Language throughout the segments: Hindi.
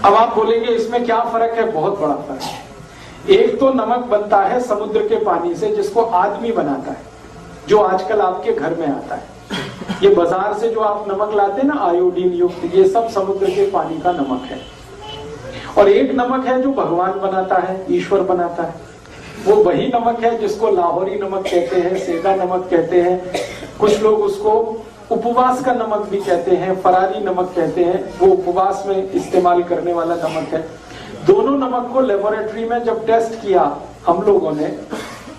अब आप बोलेंगे इसमें क्या फर्क है? बहुत बड़ा फर्क है। एक तो नमक बनता है समुद्र के पानी से, जिसको आदमी बनाता है, जो आजकल आपके घर में आता है। ये बाजार से जो आप नमक लाते हैं ना आयोडीन युक्त, ये सब समुद्र के पानी का नमक है। और एक नमक है जो भगवान बनाता है, ईश्वर बनाता है। वो वही नमक है जिसको लाहौरी नमक कहते हैं, सेंधा नमक कहते हैं, कुछ लोग उसको उपवास का नमक भी कहते हैं, फरारी नमक कहते हैं। वो उपवास में इस्तेमाल करने वाला नमक है। दोनों नमक को लेबोरेटरी में जब टेस्ट किया हम लोगों ने,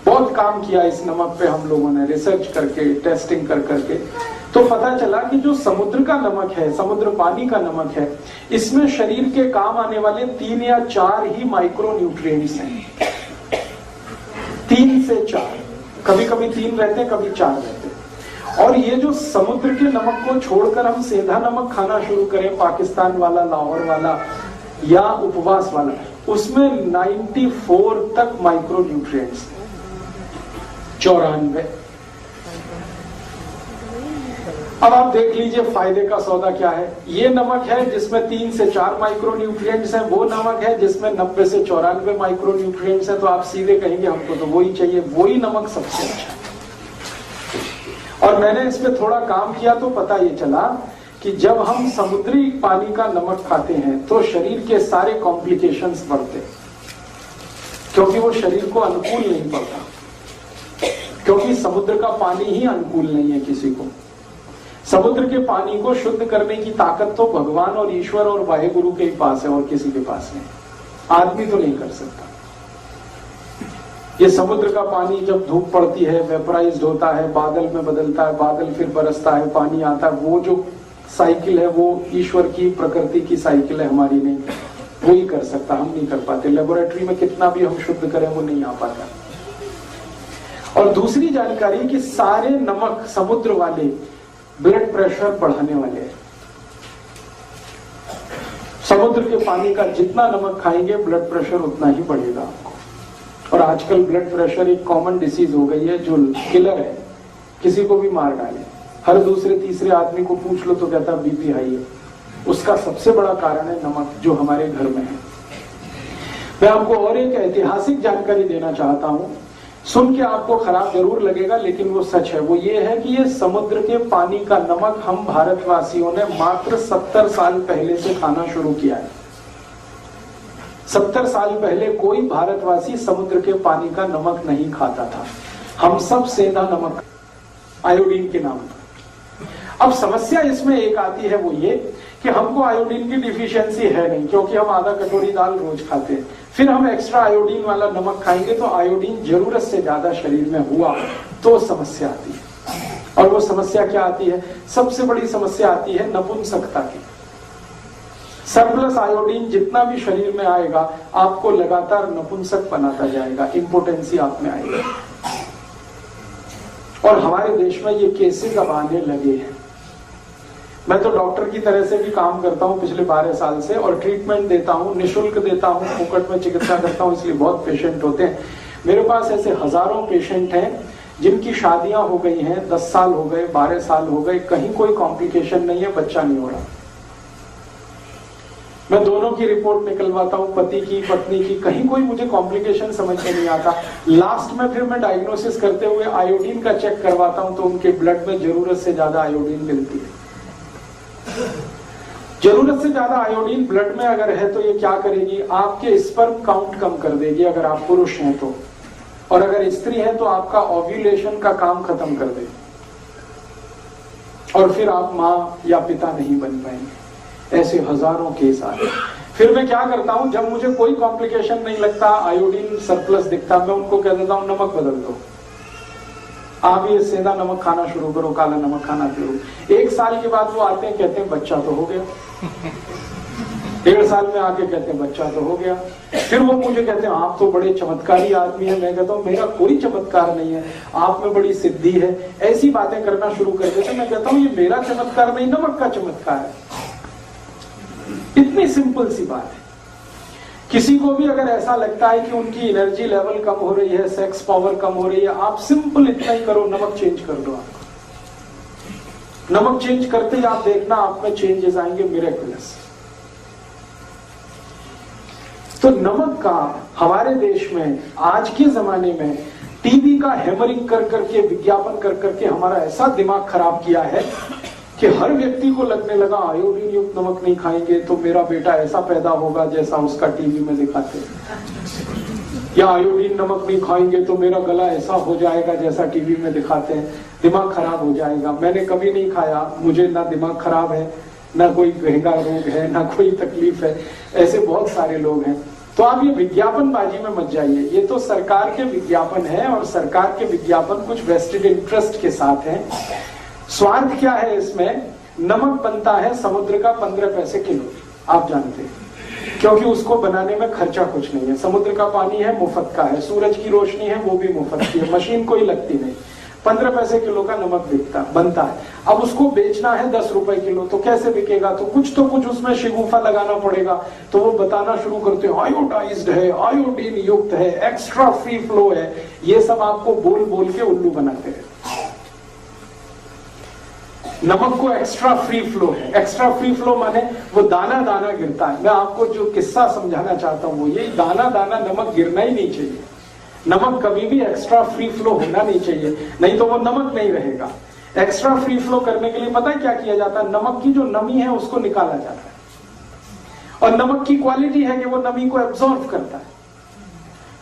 बहुत काम किया इस नमक पे हम लोगों ने, रिसर्च करके, टेस्टिंग कर करके, तो पता चला कि जो समुद्र का नमक है, समुद्र पानी का नमक है, इसमें शरीर के काम आने वाले 3 या 4 ही माइक्रो न्यूट्रिएंट्स हैं। 3 से 4, कभी कभी 3 रहते हैं, कभी 4 रहते हैं। और ये जो समुद्र के नमक को छोड़कर हम सेंधा नमक खाना शुरू करें, पाकिस्तान वाला, लाहौर वाला या उपवास वाला, उसमें 94 तक माइक्रो न्यूट्रिएंट्स, 94। अब आप देख लीजिए फायदे का सौदा क्या है। ये नमक है जिसमें 3 से 4 माइक्रो न्यूट्रिएंट्स हैं, वो नमक है जिसमें 90 से 94 माइक्रो न्यूट्रिएंट्स हैं। तो आप सीधे कहेंगे हमको तो वही चाहिए, वही नमक सबसे अच्छा है। और मैंने इस पे थोड़ा काम किया तो पता ये चला कि जब हम समुद्री पानी का नमक खाते हैं तो शरीर के सारे कॉम्प्लिकेशंस बढ़ते, क्योंकि वो शरीर को अनुकूल नहीं पड़ता, क्योंकि समुद्र का पानी ही अनुकूल नहीं है किसी को। समुद्र के पानी को शुद्ध करने की ताकत तो भगवान और ईश्वर और वाहेगुरु के पास है और किसी के पास नहीं, आदमी तो नहीं कर सकता। ये समुद्र का पानी जब धूप पड़ती है, वेपराइज्ड होता है, बादल में बदलता है, बादल फिर बरसता है, पानी आता है, वो जो साइकिल है वो ईश्वर की, प्रकृति की साइकिल है, हमारी नहीं। वो ही कर सकता, हम नहीं कर पाते। लेबोरेटरी में कितना भी हम शुद्ध करें वो नहीं आ पाता। और दूसरी जानकारी कि सारे नमक समुद्र वाले ब्लड प्रेशर बढ़ाने वाले हैं। समुद्र के पानी का जितना नमक खाएंगे ब्लड प्रेशर उतना ही बढ़ेगा आपको। और आजकल ब्लड प्रेशर एक कॉमन डिसीज हो गई है जो किलर है, किसी को भी मार डाले। हर दूसरे तीसरे आदमी को पूछ लो तो कहता बीपी हाई है। उसका सबसे बड़ा कारण है नमक, जो हमारे घर में है। मैं आपको और एक ऐतिहासिक जानकारी देना चाहता हूं, सुन के आपको खराब जरूर लगेगा लेकिन वो सच है। वो ये है कि ये समुद्र के पानी का नमक हम भारतवासियों ने मात्र 70 साल पहले से खाना शुरू किया है। 70 साल पहले कोई भारतवासी समुद्र के पानी का नमक नहीं खाता था। हम सब सेंधा नमक, आयोडीन के नाम पर। अब समस्या इसमें एक आती है, वो ये कि हमको आयोडीन की डिफिशियंसी है नहीं, क्योंकि हम आधा कटोरी दाल रोज खाते हैं। फिर हम एक्स्ट्रा आयोडीन वाला नमक खाएंगे तो आयोडीन जरूरत से ज्यादा शरीर में हुआ तो समस्या आती है। और वो समस्या क्या आती है? सबसे बड़ी समस्या आती है नपुंसकता की। सरप्लस आयोडीन जितना भी शरीर में आएगा आपको लगातार नपुंसक बनाता जाएगा, इंपोटेंसी आप में आएगी। और हमारे देश में ये केसेस अब आने लगे हैं। मैं तो डॉक्टर की तरह से भी काम करता हूं पिछले 12 साल से, और ट्रीटमेंट देता हूं, निःशुल्क देता हूं, फोकट में चिकित्सा करता हूं, इसलिए बहुत पेशेंट होते हैं। मेरे पास ऐसे हजारों पेशेंट हैं जिनकी शादियां हो गई हैं, 10 साल हो गए, 12 साल हो गए, कहीं कोई कॉम्प्लिकेशन नहीं है, बच्चा नहीं हो रहा। मैं दोनों की रिपोर्ट निकलवाता हूं, पति की, पत्नी की, कहीं कोई मुझे कॉम्प्लिकेशन समझ में नहीं आता। लास्ट में फिर मैं डायग्नोसिस करते हुए आयोडीन का चेक करवाता हूं तो उनके ब्लड में जरूरत से ज्यादा आयोडीन मिलती है। जरूरत से ज्यादा आयोडीन ब्लड में अगर है तो ये क्या करेगी? आपके स्पर्म काउंट कम कर देगी अगर आप पुरुष हैं तो, और अगर स्त्री है तो आपका ओव्यूलेशन का काम खत्म कर देगी, और फिर आप माँ या पिता नहीं बन पाएंगे। ऐसे हजारों केस आए। फिर मैं क्या करता हूं, जब मुझे कोई कॉम्प्लिकेशन नहीं लगता, आयोडीन सरप्लस दिखता, मैं उनको कह देता हूं नमक बदल दो, आप ये सेंधा नमक खाना शुरू करो, काला नमक खाना शुरू। 1 साल के बाद वो आते हैं, कहते हैं बच्चा तो हो गया। 1.5 साल में आके कहते हैं बच्चा तो हो गया। फिर वो मुझे कहते हैं आप तो बड़े चमत्कारी आदमी हैं। मैं कहता हूँ मेरा कोई चमत्कार नहीं है, आप में बड़ी सिद्धि है। ऐसी बातें करना शुरू कर देते। मैं कहता हूँ ये मेरा चमत्कार नहीं, नमक का चमत्कार है। इतनी सिंपल सी बात है। किसी को भी अगर ऐसा लगता है कि उनकी एनर्जी लेवल कम हो रही है, सेक्स पावर कम हो रही है, आप सिंपल इतना ही करो, नमक चेंज कर दो। आपको नमक चेंज करते ही आप देखना आप में चेंजेस आएंगे, मिरेकुलस। तो नमक का हमारे देश में आज के जमाने में टीवी का हैमरिंग कर करके, विज्ञापन कर करके हमारा ऐसा दिमाग खराब किया है कि हर व्यक्ति को लगने लगा आयोडीन युक्त नमक नहीं खाएंगे तो मेरा बेटा ऐसा पैदा होगा जैसा उसका टीवी में दिखाते हैं, या आयोडीन नमक नहीं खाएंगे तो मेरा गला ऐसा हो जाएगा जैसा टीवी में दिखाते हैं, दिमाग खराब हो जाएगा। मैंने कभी नहीं खाया, मुझे ना दिमाग खराब है, ना कोई गहरा रोग है, ना कोई तकलीफ है, ऐसे बहुत सारे लोग हैं। तो आप ये विज्ञापनबाजी में मत जाइए, ये तो सरकार के विज्ञापन है और सरकार के विज्ञापन कुछ वेस्टेड इंटरेस्ट के साथ हैं। स्वार्थ क्या है इसमें? नमक बनता है समुद्र का 15 पैसे किलो, आप जानते हैं, क्योंकि उसको बनाने में खर्चा कुछ नहीं है। समुद्र का पानी है, मुफ्त का है, सूरज की रोशनी है, वो भी मुफ्त की है, मशीन कोई लगती नहीं। 15 पैसे किलो का नमक बनता है। अब उसको बेचना है 10 रुपए किलो, तो कैसे बिकेगा? तो कुछ उसमें शिगुफा लगाना पड़ेगा। तो वो बताना शुरू करते हैं आयोडाइज्ड है, आयोडीन युक्त है, एक्स्ट्रा फ्री फ्लो है, ये सब आपको बोल बोल के उल्लू बनाते हैं। नमक को एक्स्ट्रा फ्री फ्लो है। एक्स्ट्रा फ्री फ्लो माने वो दाना दाना गिरता है। मैं आपको जो किस्सा समझाना चाहता हूं वो ये, दाना दाना नमक गिरना ही नहीं चाहिए। नमक कभी भी एक्स्ट्रा फ्री फ्लो होना नहीं चाहिए, नहीं तो वो नमक नहीं रहेगा। एक्स्ट्रा फ्री फ्लो करने के लिए पता है क्या किया जाता है? नमक की जो नमी है उसको निकाला जाता है, और नमक की क्वालिटी है कि वो नमी को एब्जॉर्ब करता है।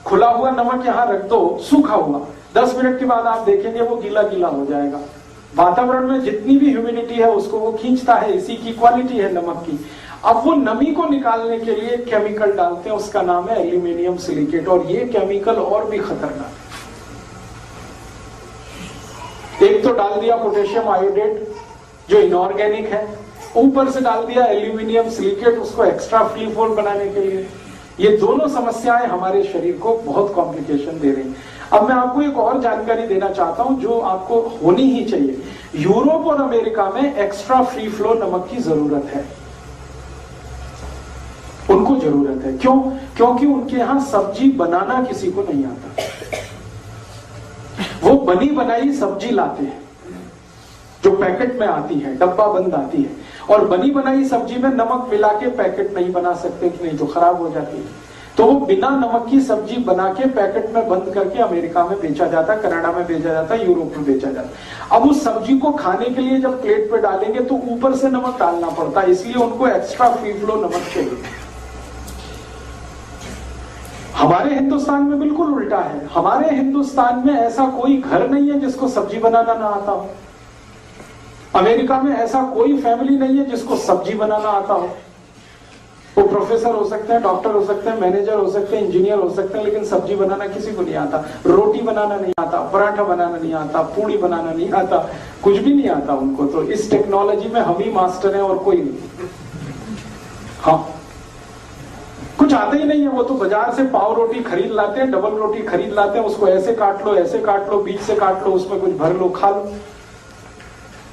खुला हुआ नमक यहां रख दो, सूखा हुआ, 10 मिनट के बाद आप देखेंगे वो गीला गीला हो जाएगा। वातावरण में जितनी भी ह्यूमिडिटी है उसको वो खींचता है, इसी की क्वालिटी है नमक की। अब वो नमी को निकालने के लिए केमिकल डालते हैं, उसका नाम है एल्यूमिनियम सिलिकेट, और ये केमिकल और भी खतरनाक है। एक तो डाल दिया पोटेशियम आयोडेट जो इनऑर्गेनिक है, ऊपर से डाल दिया एल्यूमिनियम सिलिकेट उसको एक्स्ट्रा फ्री फ्लो बनाने के लिए। ये दोनों समस्याएं हमारे शरीर को बहुत कॉम्प्लिकेशन दे रही हैं। अब मैं आपको एक और जानकारी देना चाहता हूं जो आपको होनी ही चाहिए। यूरोप और अमेरिका में एक्स्ट्रा फ्री फ्लो नमक की जरूरत है, उनको जरूरत है। क्यों? क्योंकि उनके यहां सब्जी बनाना किसी को नहीं आता। वो बनी बनाई सब्जी लाते हैं जो पैकेट में आती है, डब्बा बंद आती है, और बनी बनाई सब्जी में नमक मिला के पैकेट नहीं बना सकते, कि नहीं तो खराब हो जाती है। तो वो बिना नमक की सब्जी बना के पैकेट में बंद करके अमेरिका में बेचा जाता है, कनाडा में बेचा जाता है, यूरोप में बेचा जाता है। अब उस सब्जी को खाने के लिए जब प्लेट पे डालेंगे तो ऊपर से नमक डालना पड़ता है, इसलिए उनको एक्स्ट्रा फ्री फ्लो नमक चाहिए। हमारे हिंदुस्तान में बिल्कुल उल्टा है। हमारे हिंदुस्तान में ऐसा कोई घर नहीं है जिसको सब्जी बनाना ना आता हो। अमेरिका में ऐसा कोई फैमिली नहीं है जिसको सब्जी बनाना आता हो। वो प्रोफेसर हो सकते हैं, डॉक्टर हो सकते हैं, मैनेजर हो सकते हैं, इंजीनियर हो सकते हैं, लेकिन सब्जी बनाना किसी को नहीं आता। रोटी बनाना नहीं आता, पराठा बनाना नहीं आता, पूड़ी बनाना नहीं आता, कुछ भी नहीं आता उनको। तो इस टेक्नोलॉजी में हम ही मास्टर हैं और कोई नहीं। हाँ, कुछ आता ही नहीं है। वो तो बाजार से पाव रोटी खरीद लाते हैं, डबल रोटी खरीद लाते हैं, उसको ऐसे काट लो, ऐसे काट लो, बीच से काट लो, उसमें कुछ भर लो, खा लो।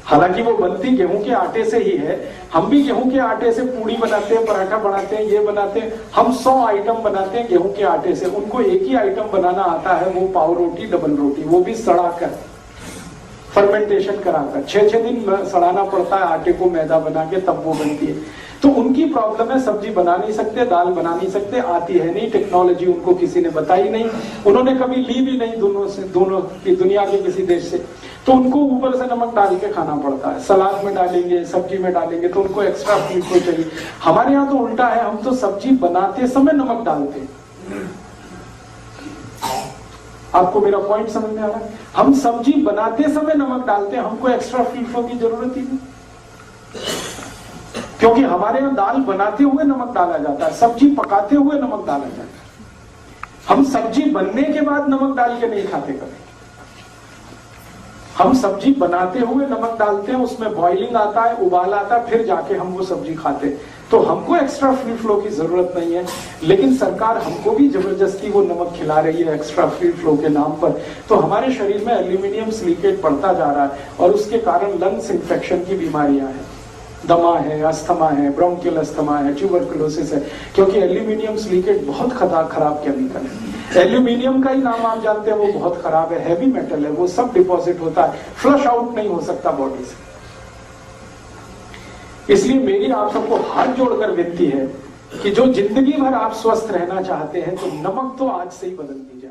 हालांकि वो बनती गेहूं के आटे से ही है। हम भी गेहूं के आटे से पूड़ी बनाते हैं, पराठा बनाते हैं, ये बनाते हैं। हम 100 आइटम बनाते हैं गेहूं के आटे से, उनको एक ही आइटम बनाना आता है, वो पाव रोटी, डबल रोटी, वो भी सड़ाकर, फर्मेंटेशन कराकर 6-6 दिन सड़ाना पड़ता है आटे को मैदा बना के, तब वो बनती है। तो उनकी प्रॉब्लम है, सब्जी बना नहीं सकते, दाल बना नहीं सकते, आती है नहीं, टेक्नोलॉजी उनको किसी ने बताई नहीं, उन्होंने कभी ली भी नहीं दोनों की दुनिया के किसी देश से। तो उनको ऊपर से नमक डाल के खाना पड़ता है। सलाद में डालेंगे, सब्जी में डालेंगे, तो उनको एक्स्ट्रा फ्री फ्लो चाहिए। हमारे यहाँ तो उल्टा है, हम तो सब्जी बनाते समय नमक डालते हैं। आपको मेरा पॉइंट समझ में आ रहा है? हम सब्जी बनाते समय नमक डालते हैं, हमको एक्स्ट्रा फ्री फ्लो की जरूरत ही नहीं, क्योंकि हमारे यहाँ दाल बनाते हुए नमक डाला जाता है, सब्जी पकाते हुए नमक डाला जाता है। हम सब्जी बनने के बाद नमक डाल के नहीं खाते कभी। हम सब्जी बनाते हुए नमक डालते हैं, उसमें बॉइलिंग आता है, उबाल आता है, फिर जाके हम वो सब्जी खाते हैं। तो हमको एक्स्ट्रा फ्री फ्लो की जरूरत नहीं है, लेकिन सरकार हमको भी जबरदस्ती वो नमक खिला रही है एक्स्ट्रा फ्री फ्लो के नाम पर। तो हमारे शरीर में एल्यूमिनियम सिलिकेट बढ़ता जा रहा है, और उसके कारण लंग्स इन्फेक्शन की बीमारियां हैं, दमा है, अस्थमा है, ब्रोंकियल अस्थमा है, ट्यूबरकुलोसिस है, क्योंकि एल्यूमिनियम सिलिकेट बहुत खराब केमिकल है। एल्यूमिनियम का ही नाम आप जानते हैं, वो बहुत खराब है, हैवी मेटल है, वो सब डिपॉजिट होता है, फ्लश आउट नहीं हो सकता बॉडी से। इसलिए मेरी आप सबको हाथ जोड़कर विनती है कि जो जिंदगी भर आप स्वस्थ रहना चाहते हैं तो नमक तो आज से ही बदल दीजिए।